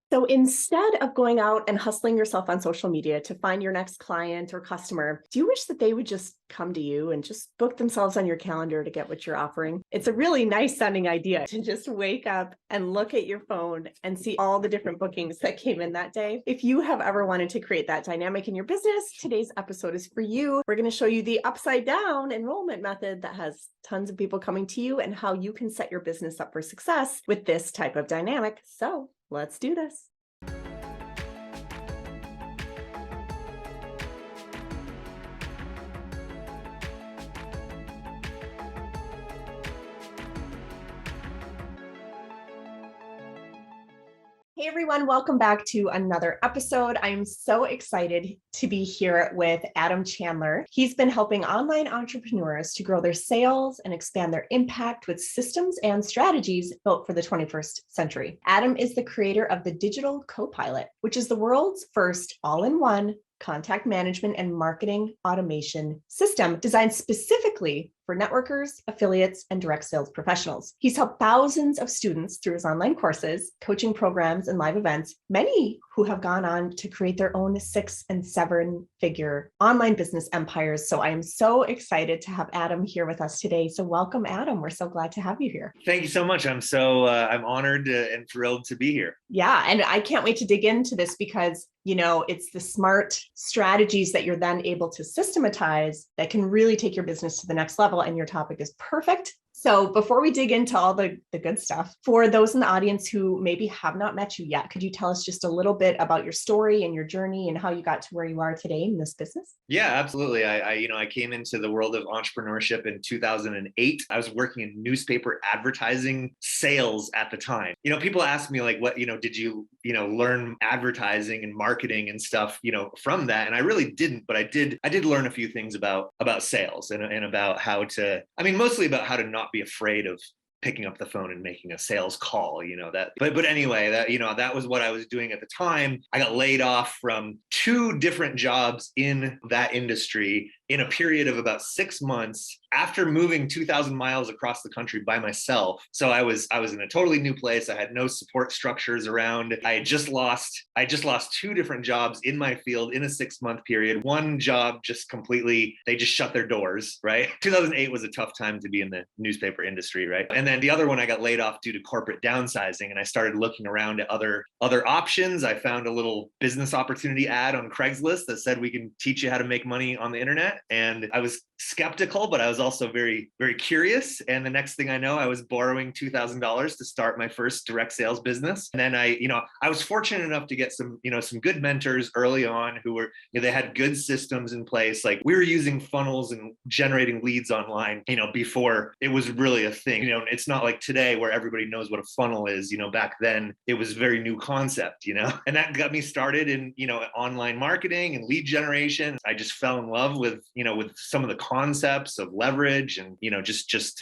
So instead of going out and hustling yourself on social media to find your next client or customer, do you wish that they would just come to you and just book themselves on your calendar to get what you're offering? It's a really nice sounding idea to just wake up and look at your phone and see all the different bookings that came in that day. If you have ever wanted to create that dynamic in your business, today's episode is for you. We're going to show you the upside down enrollment method that has tons of people coming to you and how you can set your business up for success with this type of dynamic. So let's do this. Hey everyone, welcome back to another episode. I'm so excited to be here with Adam Chandler. He's been helping online entrepreneurs to grow their sales and expand their impact with systems and strategies built for the 21st century. Adam is the creator of the Digital Copilot, which is the world's first all-in-one contact management and marketing automation system designed specifically for networkers, affiliates, and direct sales professionals. He's helped thousands of students through his online courses, coaching programs, and live events, many who have gone on to create their own 6- and 7-figure online business empires. So I am so excited to have Adam here with us today. So welcome, Adam. We're so glad to have you here. Thank you so much. I'm honored and thrilled to be here. Yeah, and I can't wait to dig into this because it's the smart strategies that you're then able to systematize that can really take your business to the next level. And your topic is perfect. So before we dig into all the good stuff, for those in the audience who maybe have not met you yet, could you tell us just a little bit about your story and your journey and how you got to where you are today in this business? Yeah, absolutely. I came into the world of entrepreneurship in 2008. I was working in newspaper advertising sales at the time. People ask me like, what, did you, learn advertising and marketing and stuff, from that? And I really didn't, but I did learn a few things about sales and about how to, mostly about how to not be afraid of picking up the phone and making a sales call, but anyway, that was what I was doing at the time. I got laid off from 2 different jobs in that industry in a period of about 6 months after moving 2,000 miles across the country by myself. So I was in a totally new place. I had no support structures around. I just lost 2 different jobs in my field in a 6-month period. One job they just shut their doors, right? 2008 was a tough time to be in the newspaper industry, right? And then the other one, I got laid off due to corporate downsizing, and I started looking around at other options. I found a little business opportunity ad on Craigslist that said we can teach you how to make money on the internet. And I was skeptical, but I was also very, very curious. And the next thing I know, I was borrowing $2,000 to start my first direct sales business. And then I was fortunate enough to get some good mentors early on who were, they had good systems in place. Like we were using funnels and generating leads online, before it was really a thing. It's not like today where everybody knows what a funnel is. Back then it was a very new concept, and that got me started in, online marketing and lead generation. I just fell in love with some of the concepts of leverage and, just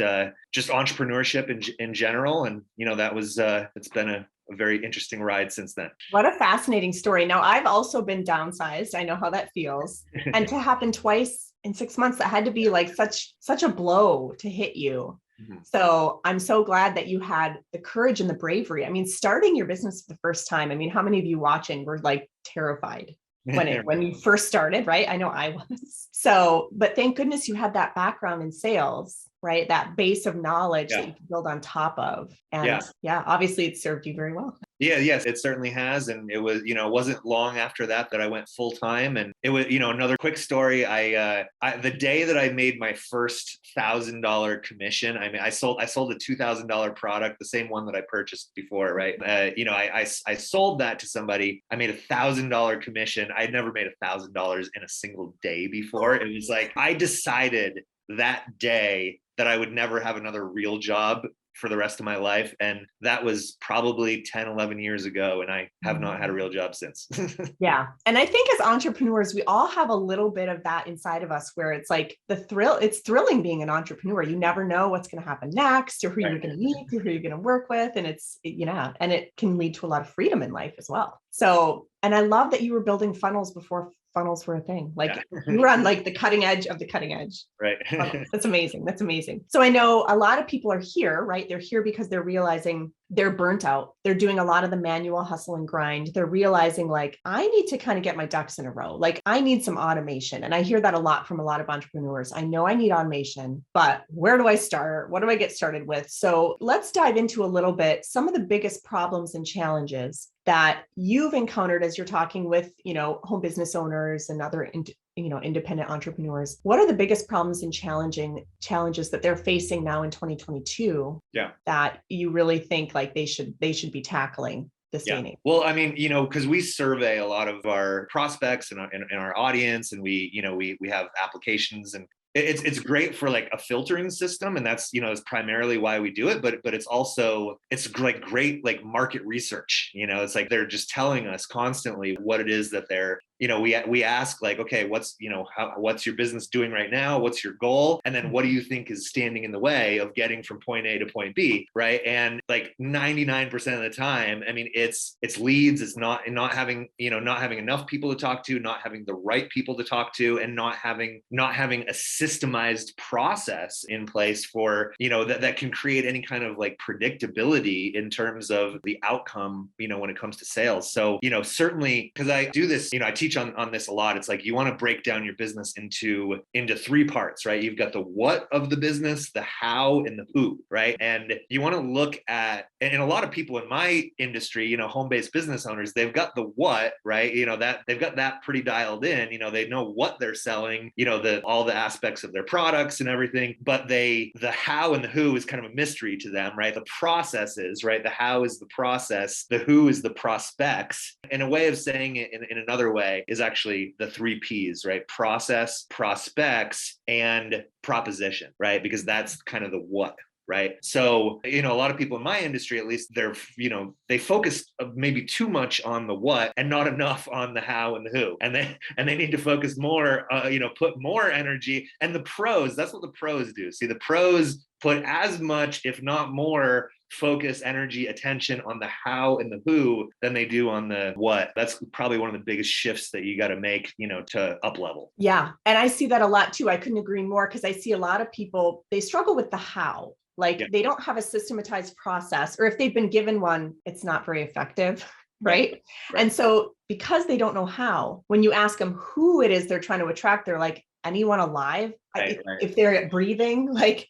entrepreneurship in general. And, it's been a very interesting ride since then. What a fascinating story. Now, I've also been downsized. I know how that feels. And to happen twice in 6 months, that had to be like such a blow to hit you. Mm-hmm. So I'm so glad that you had the courage and the bravery. Starting your business for the first time. How many of you watching were like terrified when you first started, right? I know I was. So, but thank goodness you had that background in sales, right? That base of knowledge that you can build on top of. And obviously it served you very well. Yeah, yes, it certainly has. And it was, it wasn't long after that I went full time. And it was, another quick story. I the day that I made my first $1,000 commission, I sold a $2,000 product, the same one that I purchased before, right? I sold that to somebody. I made $1,000 commission. I had never made $1,000 in a single day before. It was like, I decided that day that I would never have another real job for the rest of my life. And that was probably 10, 11 years ago. And I have not had a real job since. Yeah. And I think as entrepreneurs, we all have a little bit of that inside of us where it's like it's thrilling being an entrepreneur. You never know what's going to happen next or who you're going to meet, or who you're going to work with. And and it can lead to a lot of freedom in life as well. So, and I love that you were building funnels before funnels were a thing. You were on like the cutting edge of the cutting edge. Right. That's amazing. That's amazing. So I know a lot of people are here, right? They're here because they're realizing they're burnt out. They're doing a lot of the manual hustle and grind. They're realizing like, I need to kind of get my ducks in a row. Like I need some automation. And I hear that a lot from a lot of entrepreneurs. I know I need automation, but where do I start? What do I get started with? So let's dive into a little bit, some of the biggest problems and challenges that you've encountered as you're talking with, home business owners and other independent entrepreneurs. What are the biggest problems and challenges that they're facing now in 2022 that you really think like they should be tackling this day and age? Well, I mean, because we survey a lot of our prospects and our audience, and we have applications, and it's great for like a filtering system, and that's is primarily why we do it, but it's like great like market research. It's like they're just telling us constantly what it is that they're we ask like, okay, what's your business doing right now? What's your goal? And then what do you think is standing in the way of getting from point A to point B, right? And like 99% of the time, I mean, it's leads, it's not having enough people to talk to, not having the right people to talk to, and not having a systemized process in place for, that can create any kind of like predictability in terms of the outcome, when it comes to sales. So, certainly, because I do this, I teach on this a lot. It's like you want to break down your business into 3 parts, right? You've got the what of the business, the how, and the who, right? And you want to look at, and a lot of people in my industry, home-based business owners, they've got the what, right? That they've got that pretty dialed in. They know what they're selling, all the aspects of their products and everything, but the how and the who is kind of a mystery to them, right? The processes, right? The how is the process, the who is the prospects. And a way of saying it in another way is actually the 3 P's, right? Process, prospects, and proposition, right? Because that's kind of the what. Right. So, a lot of people in my industry, at least, they focus maybe too much on the what and not enough on the how and the who. And they need to focus more, put more energy. And the pros, that's what the pros do. See, the pros put as much, if not more, focus, energy, attention on the how and the who than they do on the what. That's probably one of the biggest shifts that you got to make, to up level. Yeah. And I see that a lot too. I couldn't agree more, because I see a lot of people, they struggle with the how. Like they don't have a systematized process, or if they've been given one, it's not very effective. Right. And so because they don't know how, when you ask them who it is they're trying to attract, they're like, anyone alive? If they're breathing, like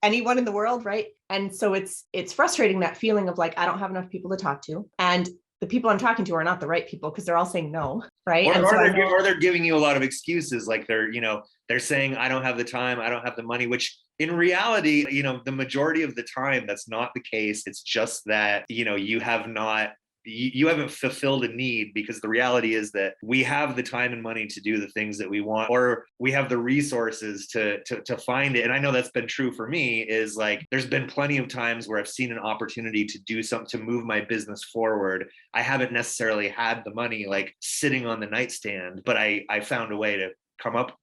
anyone in the world. Right. And so it's frustrating, that feeling of like, I don't have enough people to talk to. And the people I'm talking to are not the right people, because they're all saying no. Right. Or they're giving you a lot of excuses. Like they're saying, I don't have the time, I don't have the money, which in reality, the majority of the time, that's not the case. It's just that, you haven't fulfilled a need, because the reality is that we have the time and money to do the things that we want, or we have the resources to find it. And I know that's been true for me, is like, there's been plenty of times where I've seen an opportunity to do something, to move my business forward. I haven't necessarily had the money like sitting on the nightstand, but I found a way to come up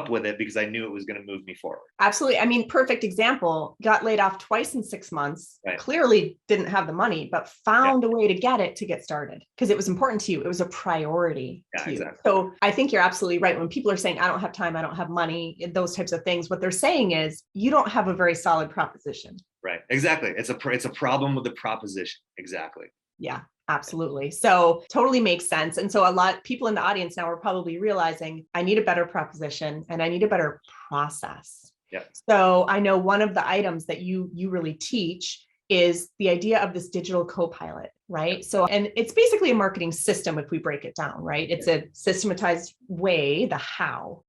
with it, because I knew it was going to move me forward. Absolutely. I mean, perfect example, got laid off twice in 6 months, clearly didn't have the money, but found a way to get started, because it was important to you. It was a priority to you. Exactly. So I think you're absolutely right. When people are saying, I don't have time, I don't have money, those types of things, what they're saying is you don't have a very solid proposition. Right. Exactly. It's a problem with the proposition. Exactly. Yeah. Absolutely. So totally makes sense. And so a lot of people in the audience now are probably realizing, I need a better proposition and I need a better process. Yeah. So I know one of the items that you really teach is the idea of this digital co-pilot, right? So, and it's basically a marketing system if we break it down, right? It's a systematized way, the how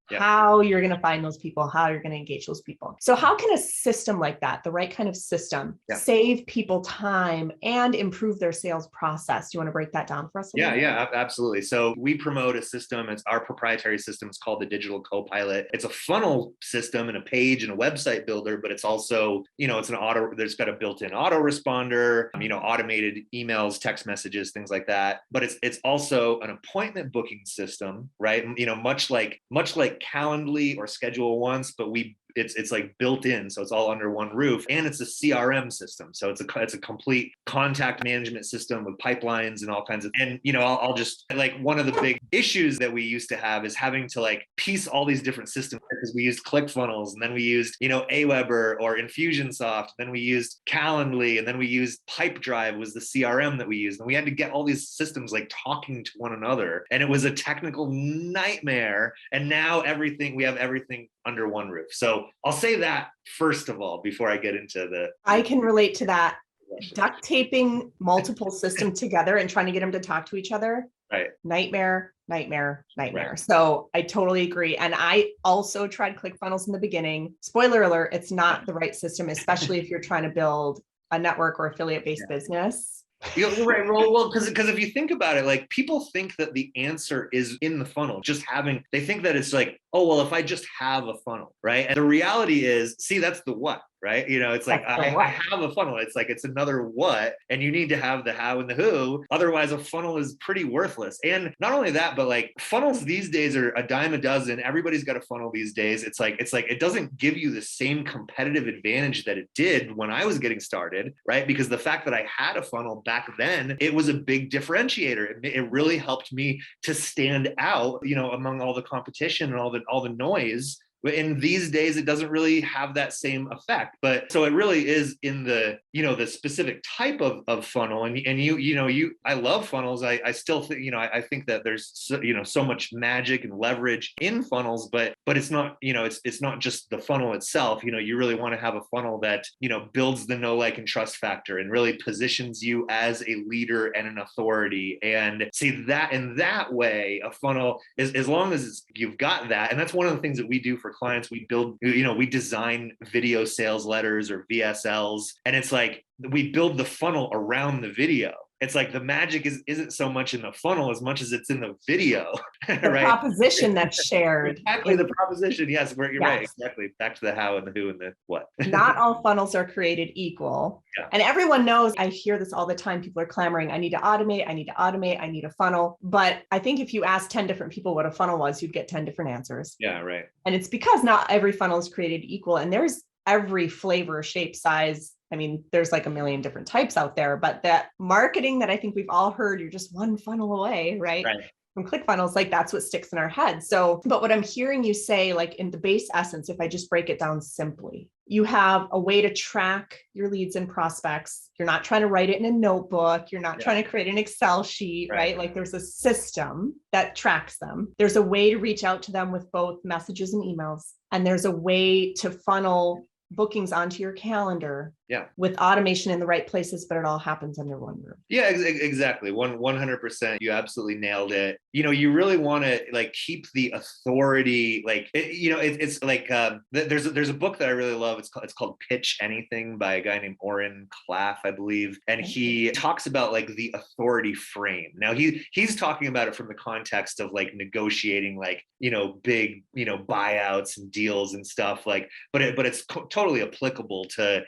you're going to find those people, how you're going to engage those people. So how can a system like that, the right kind of system, save people time and improve their sales process? Do you want to break that down for us? Yeah, absolutely. So we promote a system. It's our proprietary system. It's called the Digital Co-Pilot. It's a funnel system and a page and a website builder, but it's also, it's there's got a built-in autoresponder, automated emails, text messages, things like that. But it's also an appointment booking system, right? Much like Calendly or Schedule Once, but it's like built in, so it's all under one roof, and it's a CRM system, so it's a complete contact management system with pipelines and all kinds of. And I'll just like, one of the big issues that we used to have is having to like piece all these different systems, because we used ClickFunnels, and then we used Aweber or Infusionsoft, then we used Calendly, and then we used Pipedrive was the CRM that we used, and we had to get all these systems like talking to one another, and it was a technical nightmare. And now we have everything under one roof. So I'll say that first of all before I get into I can relate to that. Duct taping multiple systems together and trying to get them to talk to each other. Right. Nightmare. Right. So I totally agree. And I also tried ClickFunnels in the beginning. Spoiler alert, it's not the right system, especially if you're trying to build a network or affiliate-based business. Right. Well, because if you think about it, like, people think that the answer is in the funnel. They think that it's like, oh, well, if I just have a funnel, right? And the reality is, see, that's the what, right? It's like, I have a funnel. It's like, it's another what, and you need to have the how and the who. Otherwise, a funnel is pretty worthless. And not only that, but like, funnels these days are a dime a dozen. Everybody's got a funnel these days. It's like it doesn't give you the same competitive advantage that it did when I was getting started, right? Because the fact that I had a funnel back then, it was a big differentiator. It really helped me to stand out, among all the competition and all the noise. In these days, it doesn't really have that same effect. But so it really is in the specific type of funnel. And I love funnels. I still think, I think that there's so much magic and leverage in funnels, but it's not, it's not just the funnel itself. You really want to have a funnel that, builds the know, like, and trust factor, and really positions you as a leader and an authority. And see that in that way, a funnel is, as long as you've got that. And that's one of the things that we do for clients. We build, we design video sales letters or VSLs, and it's like we build the funnel around the video. It's like the magic isn't so much in the funnel as much as it's in the video, right? The proposition that's shared. Exactly, the proposition. Yes, you're right. Exactly. Back to the how and the who and the what. Not all funnels are created equal. Yeah. And everyone knows, I hear this all the time. People are clamoring, I need to automate, I need a funnel. But I think if you ask 10 different people what a funnel was, you'd get 10 different answers. Yeah, right. And it's because not every funnel is created equal. And there's every flavor, shape, size. I mean, there's like a million different types out there, but that marketing that I think we've all heard, you're just one funnel away, right? From ClickFunnels, like, that's what sticks in our head. So, but what I'm hearing you say, like, in the base essence, if I just break it down simply, you have a way to track your leads and prospects. You're not trying to write it in a notebook. You're not trying to create an Excel sheet, right? Like, there's a system that tracks them. There's a way to reach out to them with both messages and emails. And there's a way to funnel bookings onto your calendar with automation in the right places, but it all happens under one roof. Yeah, exactly. 100%. You absolutely nailed it. You really want to like keep the authority, like, it's like, there's a book that I really love. It's called Pitch Anything by a guy named Oren Klaff, I believe. And he talks about like the authority frame. Now he's talking about it from the context of like negotiating, like, big, buyouts and deals and stuff, like, but it's totally applicable to,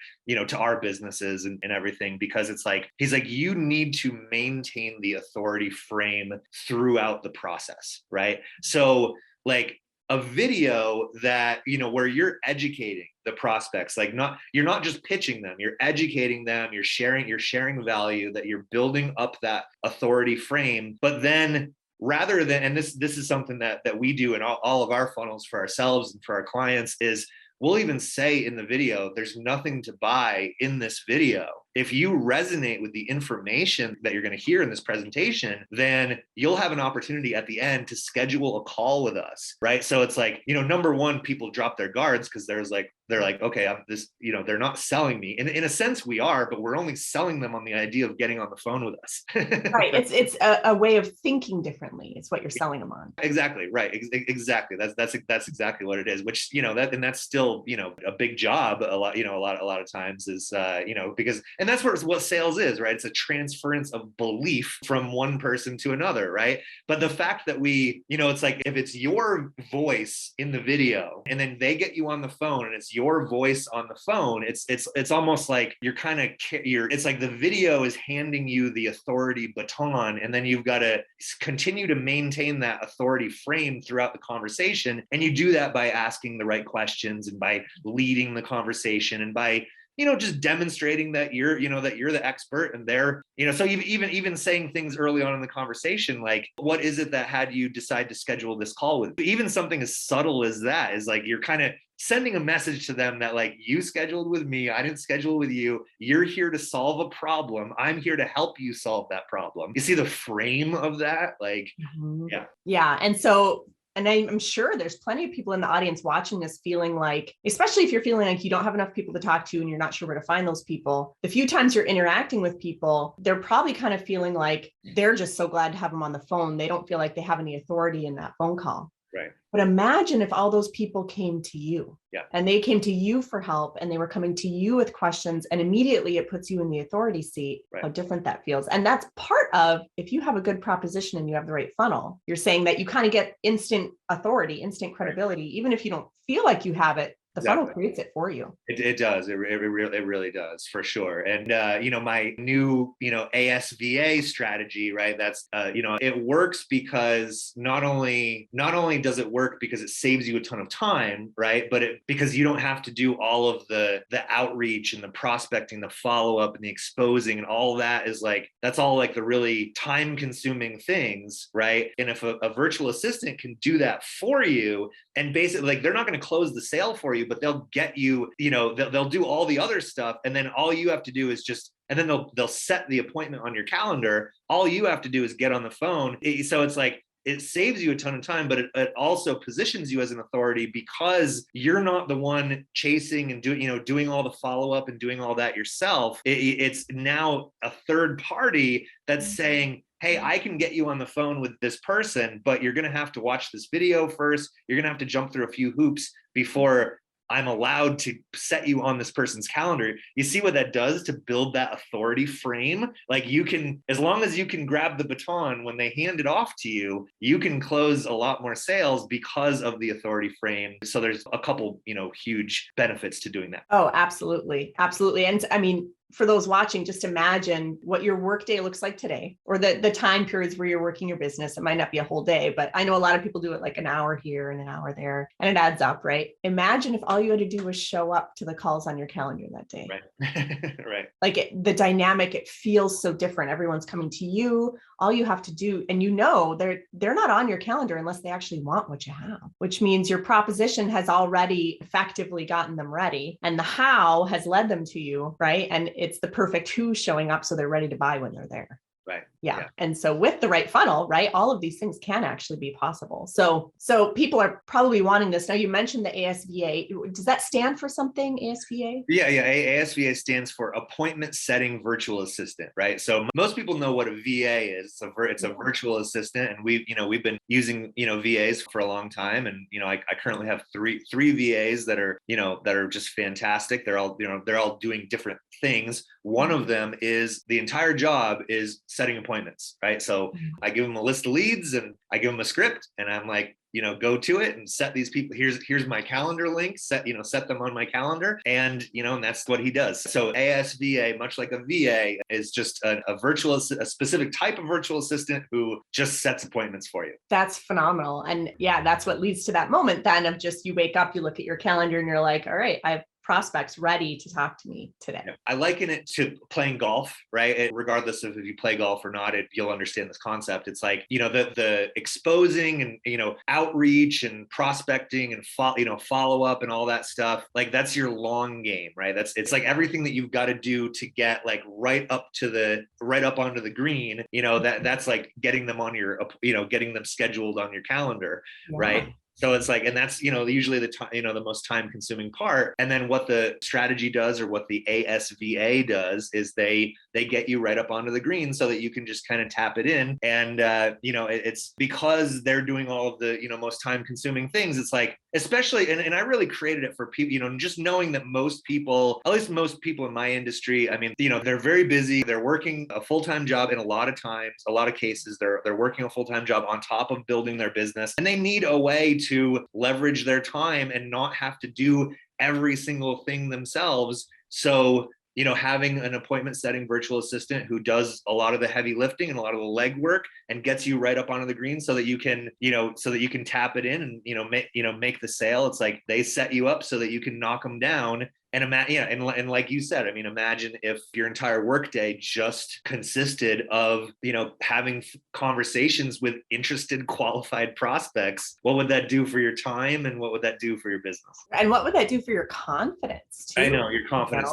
to our businesses and everything, because it's like, he's like, you need to maintain the authority frame throughout the process, right? So like a video that, where you're educating the prospects, like, you're not just pitching them, you're educating them, you're sharing value, that you're building up that authority frame. But then rather than, and this is something that we do in all of our funnels for ourselves and for our clients, is we'll even say in the video, there's nothing to buy in this video. If you resonate with the information that you're going to hear in this presentation, then you'll have an opportunity at the end to schedule a call with us, right? So it's like, number one, people drop their guards because they're like, okay, they're not selling me. In a sense, we are, but we're only selling them on the idea of getting on the phone with us. Right. It's a way of thinking differently. It's what you're selling them on. Exactly. Right. Exactly. That's exactly what it is, which, that's still, a big job a lot of times is, because And that's what sales is, right? It's a transference of belief from one person to another, right? But the fact that it's like if it's your voice in the video and then they get you on the phone and it's your voice on the phone, it's almost like it's like the video is handing you the authority baton, and then you've got to continue to maintain that authority frame throughout the conversation. And you do that by asking the right questions and by leading the conversation and by just demonstrating that you're the expert, and they're, so even saying things early on in the conversation, like, what is it that had you decide to schedule this call with? Even something as subtle as that is like, you're kind of sending a message to them that, like, you scheduled with me, I didn't schedule with you. You're here to solve a problem. I'm here to help you solve that problem. You see the frame of that? Like, yeah. Yeah. And I'm sure there's plenty of people in the audience watching this feeling like, especially if you're feeling like you don't have enough people to talk to and you're not sure where to find those people, the few times you're interacting with people, they're probably kind of feeling like they're just so glad to have them on the phone. They don't feel like they have any authority in that phone call. Right. But imagine if all those people came to you, and they came to you for help, and they were coming to you with questions, and immediately it puts you in the authority seat, how different that feels. And that's part of, if you have a good proposition and you have the right funnel, you're saying that you kind of get instant authority, instant credibility, even if you don't feel like you have it. The funnel creates it for you. It does. It really does, for sure. And, my new, ASVA strategy, right? That's, it works because not only does it work because it saves you a ton of time, right? But because you don't have to do all of the outreach and the prospecting, the follow-up and the exposing, and all that is like, that's all like the really time consuming things, right? And if a virtual assistant can do that for you, and basically, like, they're not going to close the sale for you, but they'll get you, they'll do all the other stuff. And then all you have to do is and then they'll set the appointment on your calendar. All you have to do is get on the phone. So it's like, it saves you a ton of time, but it also positions you as an authority because you're not the one chasing and doing all the follow-up and doing all that yourself. It's now a third party that's saying, hey, I can get you on the phone with this person, but you're going to have to watch this video first. You're going to have to jump through a few hoops before I'm allowed to set you on this person's calendar. You see what that does to build that authority frame? Like, you can, as long as you can grab the baton when they hand it off to you, you can close a lot more sales because of the authority frame. So there's a couple, huge benefits to doing that. Oh, absolutely. Absolutely. And I mean, for those watching, just imagine what your workday looks like today, or the time periods where you're working your business. It might not be a whole day, but I know a lot of people do it like an hour here and an hour there, and it adds up, right? Imagine if all you had to do was show up to the calls on your calendar that day. Right. Right. Like the dynamic, it feels so different. Everyone's coming to you. All you have to do, and they're not on your calendar unless they actually want what you have, which means your proposition has already effectively gotten them ready, and the how has led them to you, right? And it's the perfect who showing up so they're ready to buy when they're there. Right. Yeah. And so with the right funnel, right, all of these things can actually be possible. So people are probably wanting this. Now, you mentioned the ASVA. Does that stand for something, ASVA? Yeah. ASVA stands for Appointment Setting Virtual Assistant, right? So most people know what a VA is. It's a virtual assistant, and we've been using, VAs for a long time. And, I currently have three VAs that are just fantastic. They're all doing different things. One of them is, the entire job is setting appointments, right? So I give them a list of leads and I give them a script, and I'm like, go to it and set these people. Here's my calendar link, set them on my calendar. And, and that's what he does. So ASVA, much like a VA, is just a specific type of virtual assistant who just sets appointments for you. That's phenomenal. And yeah, that's what leads to that moment then of just, you wake up, you look at your calendar and you're like, all right, I've prospects ready to talk to me today. I liken it to playing golf, right? Regardless of if you play golf or not, you'll understand this concept. It's like, the exposing and, outreach and prospecting and follow up and all that stuff. Like, that's your long game, right? It's like everything that you've got to do to get like right up onto the green, that's like getting them on your, getting them scheduled on your calendar, right? So it's like, and that's, usually the most time consuming part. And then what the strategy does, or what the ASVA does, is they get you right up onto the green so that you can just kind of tap it in. And, it's because they're doing all of the, most time consuming things. It's like, especially, and I really created it for people, just knowing that most people, at least most people in my industry, I mean, they're very busy. They're working a full-time job in a lot of times, a lot of cases, they're working a full-time job on top of building their business. And they need a way to leverage their time and not have to do every single thing themselves. So having an appointment setting virtual assistant who does a lot of the heavy lifting and a lot of the legwork and gets you right up onto the green so that you can, tap it in and, make the sale. It's like they set you up so that you can knock them down. And and like you said, I mean, imagine if your entire workday just consisted of, having conversations with interested, qualified prospects. What would that do for your time, and what would that do for your business? And what would that do for your confidence too? I know, your confidence.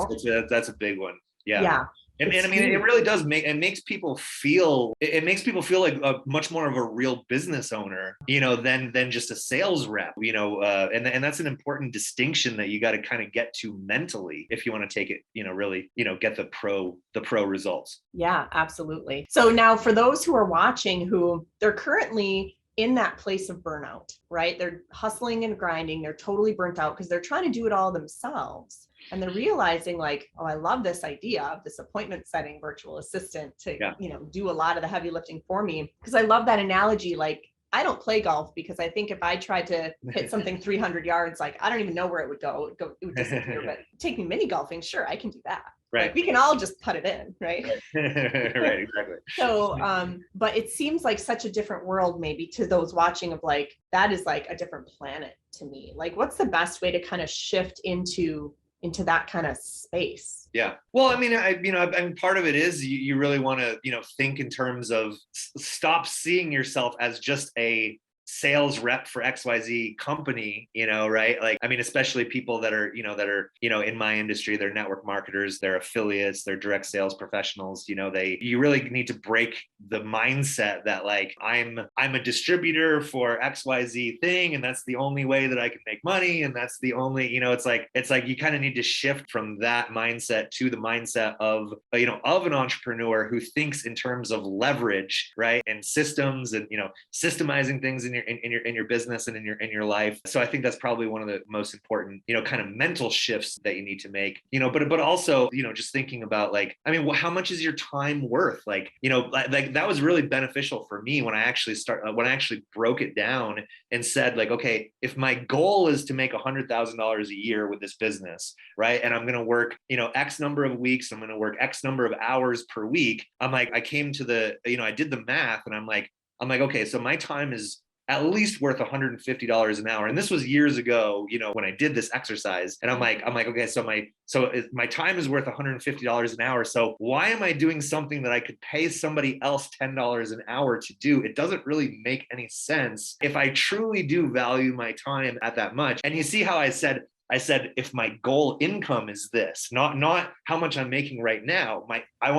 That's a big one. Yeah. Yeah. And I mean, it really does makes people feel like a much more of a real business owner, than just a sales rep, and that's an important distinction that you got to kind of get to mentally if you want to take it, really, get the pro results. Yeah, absolutely. So now for those who are watching, who they're currently in that place of burnout, right? They're hustling and grinding. They're totally burnt out because they're trying to do it all themselves. And they're realizing like, oh, I love this idea of this appointment setting virtual assistant to, do a lot of the heavy lifting for me. Because I love that analogy. Like, I don't play golf because I think if I tried to hit something 300 yards, like, I don't even know where it would go. It would disappear. But take me mini golfing, sure, I can do that. Right. Like, we can all just put it in, right? Right, exactly. So, but it seems like such a different world maybe to those watching of like, that is like a different planet to me. Like, what's the best way to kind of shift into that kind of space? Yeah. Well, I mean, part of it is you really want to, think in terms of stop seeing yourself as just a sales rep for XYZ company, right? Like, I mean, especially people that are in my industry, they're network marketers, they're affiliates, they're direct sales professionals, you really need to break the mindset that like, I'm a distributor for XYZ thing, and that's the only way that I can make money. And that's the only, it's like you kind of need to shift from that mindset to the mindset of, of an entrepreneur who thinks in terms of leverage, right? And systems and, systemizing things in your business and in your life. So I think that's probably one of the most important, kind of mental shifts that you need to make, but also, just thinking about like, I mean, how much is your time worth? Like, like that was really beneficial for me when I actually broke it down and said like, okay, if my goal is to make $100,000 a year with this business, right? And I'm going to work, X number of weeks, I'm going to work X number of hours per week. I'm like, I came to I did the math and I'm like, okay, so my time is at least worth $150 an hour. And this was years ago, when I did this exercise. And I'm like, okay, so my time is worth $150 an hour. So why am I doing something that I could pay somebody else $10 an hour to do? It doesn't really make any sense if I truly do value my time at that much. And you see how I said, if my goal income is this, not how much I'm making right now,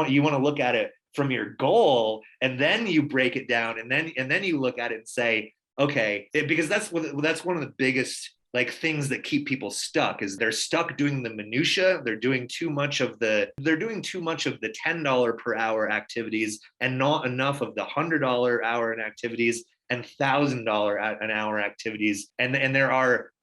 you want to look at it from your goal, and then you break it down, and then you look at it and say, okay, because that's one of the biggest like things that keep people stuck is they're stuck doing the minutia. They're doing too much of the $10 per hour activities and not enough of the $100 hour in activities and $1,000 an hour activities. And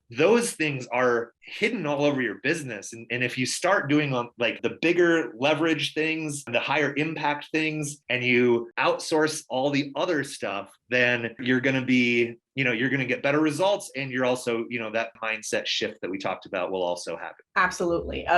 those things are hidden all over your business. And if you start doing on like the bigger leverage things, the higher impact things, and you outsource all the other stuff, then you're going to be, you're going to get better results. And you're also, that mindset shift that we talked about will also happen. Absolutely.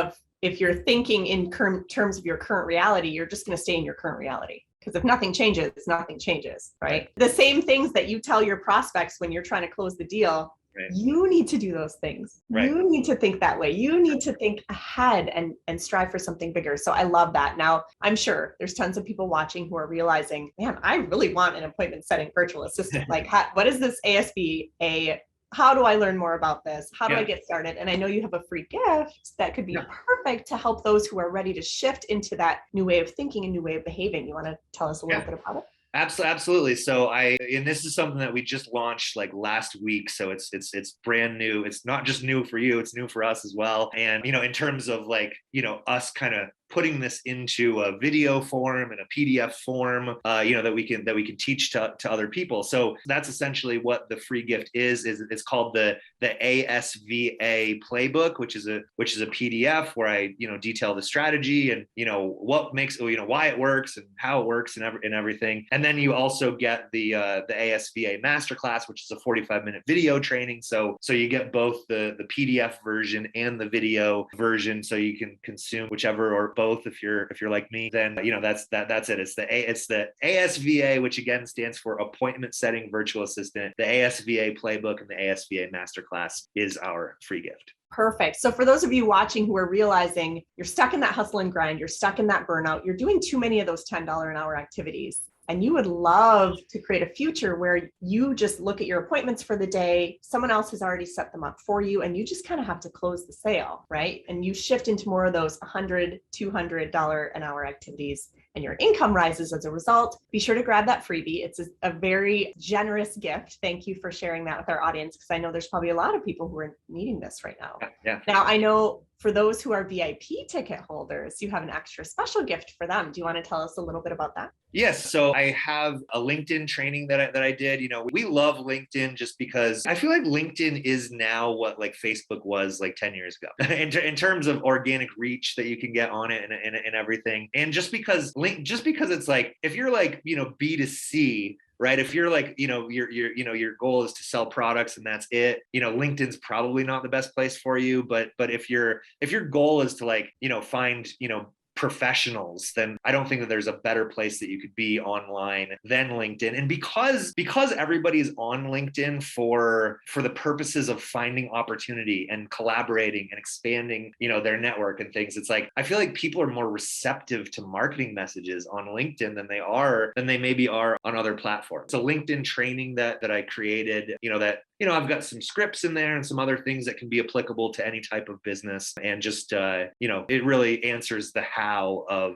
If you're thinking in terms of your current reality, you're just going to stay in your current reality. Because if nothing changes, nothing changes, right? The same things that you tell your prospects when you're trying to close the deal, right. You need to do those things. Right. You need to think that way. You need to think ahead and strive for something bigger. So I love that. Now, I'm sure there's tons of people watching who are realizing, man, I really want an appointment setting virtual assistant. Like, what is this ASVA? How do I learn more about this? How do I get started? And I know you have a free gift that could be perfect to help those who are ready to shift into that new way of thinking and new way of behaving. You want to tell us a little bit about it? Absolutely. So and this is something that we just launched like last week. So it's brand new. It's not just new for you, it's new for us as well. And, in terms of like, us kind of putting this into a video form and a PDF form, that we can teach to other people. So that's essentially what the free gift is it's called the ASVA playbook, which is a PDF where I, detail the strategy and, what makes, why it works and how it works and everything. And then you also get the ASVA masterclass, which is a 45-minute video training. So you get both the PDF version and the video version, so you can consume whichever or both. If you're like me, then that's it. It's the ASVA, which again stands for Appointment Setting Virtual Assistant. The ASVA playbook and the ASVA masterclass is our free gift. Perfect. So for those of you watching who are realizing you're stuck in that hustle and grind, you're stuck in that burnout, you're doing too many of those $10 an hour activities, and you would love to create a future where you just look at your appointments for the day, someone else has already set them up for you, and you just kind of have to close the sale, right? And you shift into more of those $100, $200 an hour activities, and your income rises as a result. Be sure to grab that freebie. It's a very generous gift. Thank you for sharing that with our audience, because I know there's probably a lot of people who are needing this right now. Yeah. Now, I know for those who are VIP ticket holders, you have an extra special gift for them. Do you want to tell us a little bit about that? Yes. So I have a LinkedIn training that I did. We love LinkedIn just because I feel like LinkedIn is now what like Facebook was like 10 years ago in terms of organic reach that you can get on it and everything. And just because it's like, if you're like, B2C, right? If you're like, your goal is to sell products and that's it, LinkedIn's probably not the best place for you. But if your goal is to like, find, professionals, then I don't think that there's a better place that you could be online than LinkedIn. And because everybody's on LinkedIn for the purposes of finding opportunity and collaborating and expanding, their network and things, it's like I feel like people are more receptive to marketing messages on LinkedIn than they maybe are on other platforms. So LinkedIn training that I created, I've got some scripts in there and some other things that can be applicable to any type of business. And just, it really answers the how of,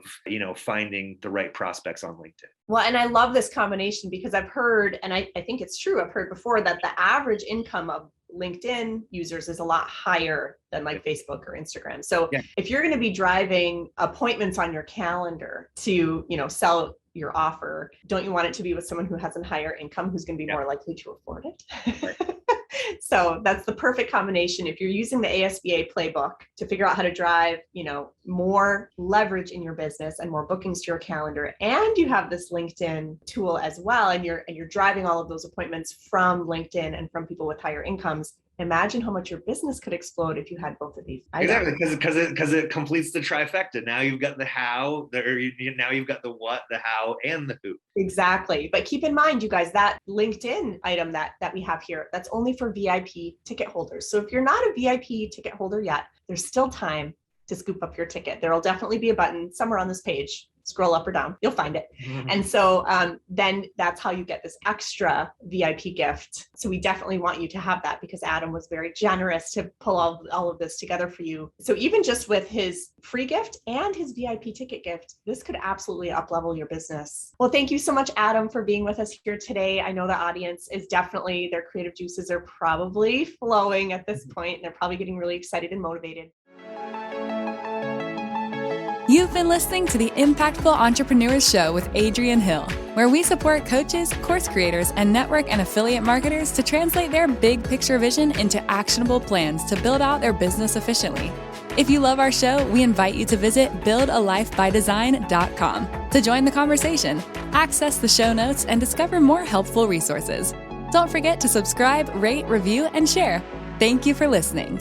finding the right prospects on LinkedIn. Well, and I love this combination because I've heard, and I think it's true, I've heard before that the average income of LinkedIn users is a lot higher than like Facebook or Instagram. So if you're going to be driving appointments on your calendar to, sell your offer, don't you want it to be with someone who has a higher income, who's going to be more likely to afford it? Right. So that's the perfect combination. If you're using the ASVA playbook to figure out how to drive, more leverage in your business and more bookings to your calendar, and you have this LinkedIn tool as well, and you're driving all of those appointments from LinkedIn and from people with higher incomes, imagine how much your business could explode if you had both of these items. Exactly, because it completes the trifecta. Now you've got the how, now you've got the what, the how, and the who. Exactly. But keep in mind, you guys, that LinkedIn item that we have here, that's only for VIP ticket holders. So if you're not a VIP ticket holder yet, there's still time to scoop up your ticket. There'll definitely be a button somewhere on this page. Scroll up or down, you'll find it. Mm-hmm. And so then that's how you get this extra VIP gift. So we definitely want you to have that, because Adam was very generous to pull all of this together for you. So even just with his free gift and his VIP ticket gift, this could absolutely up-level your business. Well, thank you so much, Adam, for being with us here today. I know the audience is definitely, their creative juices are probably flowing at this point, and they're probably getting really excited and motivated. You've been listening to the Impactful Entrepreneurs Show with Adrienne Hill, where we support coaches, course creators, and network and affiliate marketers to translate their big picture vision into actionable plans to build out their business efficiently. If you love our show, we invite you to visit buildalifebydesign.com to join the conversation, access the show notes, and discover more helpful resources. Don't forget to subscribe, rate, review, and share. Thank you for listening.